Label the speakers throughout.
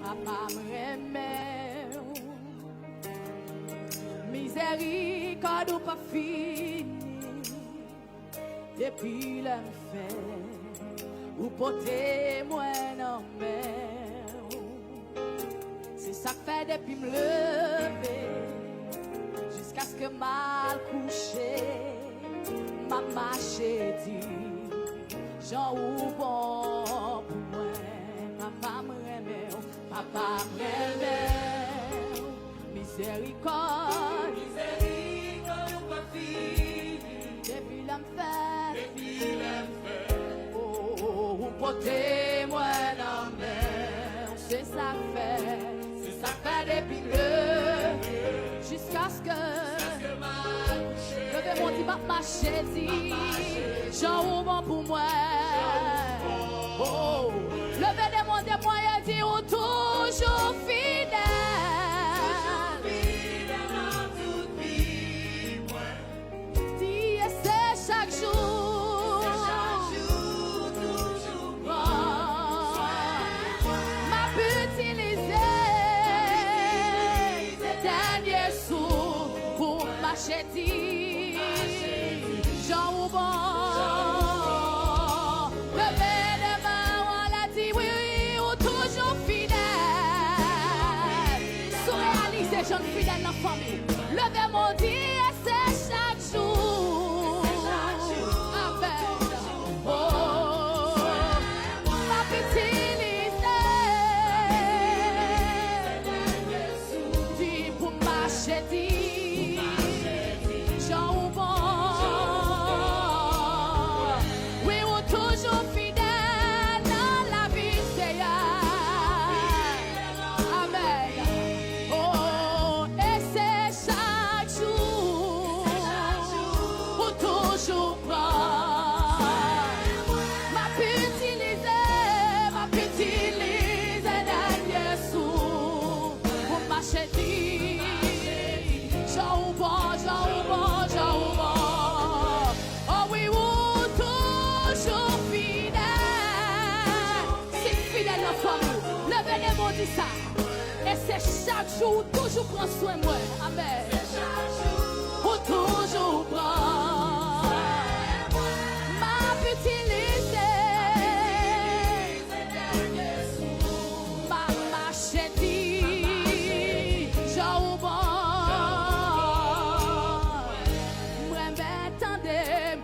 Speaker 1: papa m'aimait. Miséricorde ou pas fini, depuis le fait, ou porter moi en mer. C'est ça que fait depuis me lever, jusqu'à ce que mal couché, ma marché dit, j'en ou bon pour moi, papa m'aimait, papa m'aimait, miséricorde. Depuis l'enfer, oh, vous portez moi la mer, c'est ça fait depuis le, jusqu'à ce que levez mon dit ma chérie, j'en bon pour moi, oh, levez demandez moi et dit ou toujours fidèle. Chaque jour, toujours m'a pu utiliser ces derniers sous pour m'acheter. J'en ou bon, levez les mains, on l'a dit oui, ou toujours fidèle. Sous réaliser, jeune fidèle dans la famille. Levez mon Dieu, c'est chaque jour. Ça. Et c'est chaque jour, toujours prends soin de moi. Amen. C'est chaque jour, toujours prends. Ma petite ma chérie, j'en bon. Moi m'attendez,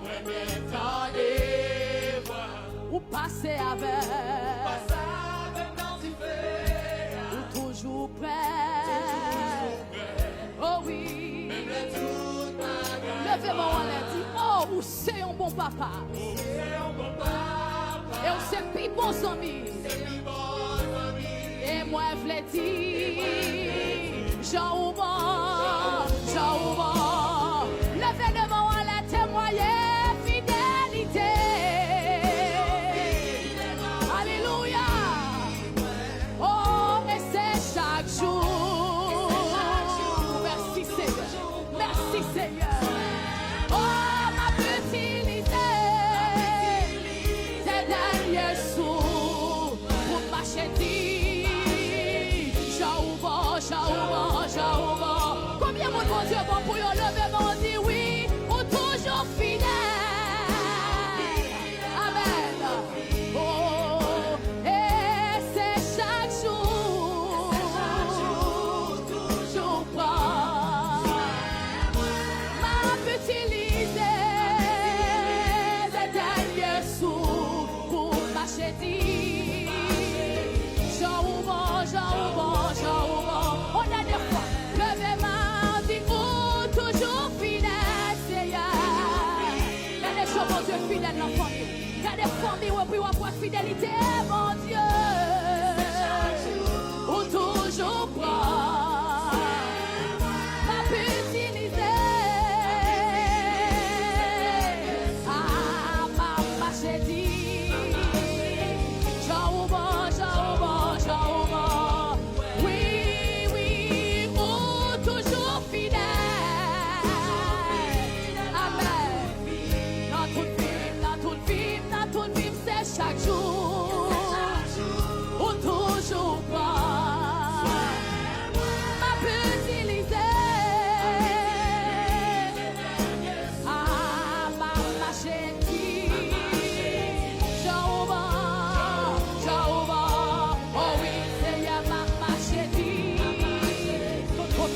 Speaker 1: ou passer avec. Prêt. Oh oui. Levez-moi, on l'a dit. Oh, c'est un bon papa. Et on sait plus bons amis. Et moi, je l'ai dit. J'en ouvre. Levez-moi, on l'a témoigné. Fidélité. Alléluia. Chaque jour, merci Seigneur, merci Seigneur. Oh, ma petite c'est dernier sous pour m'acheter. J'ouvre. Combien mon Dieu bon pour y lever mon dit oui, ou toujours fidèle. Amen. Oh, et c'est chaque jour. On a des fois, levez ma dit ou toujours fidèle, Seigneur. Regardez sur mon Dieu fidèle dans la famille. Regardez famille où puis on voit fidélité, mon Dieu. Ou toujours prend. Ma petite ma chérie. Chaque jour.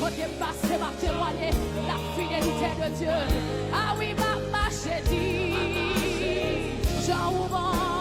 Speaker 1: côté passé, m'a témoigné la fidélité de Dieu. Ah oui, ma chérie, Jean Ouvant.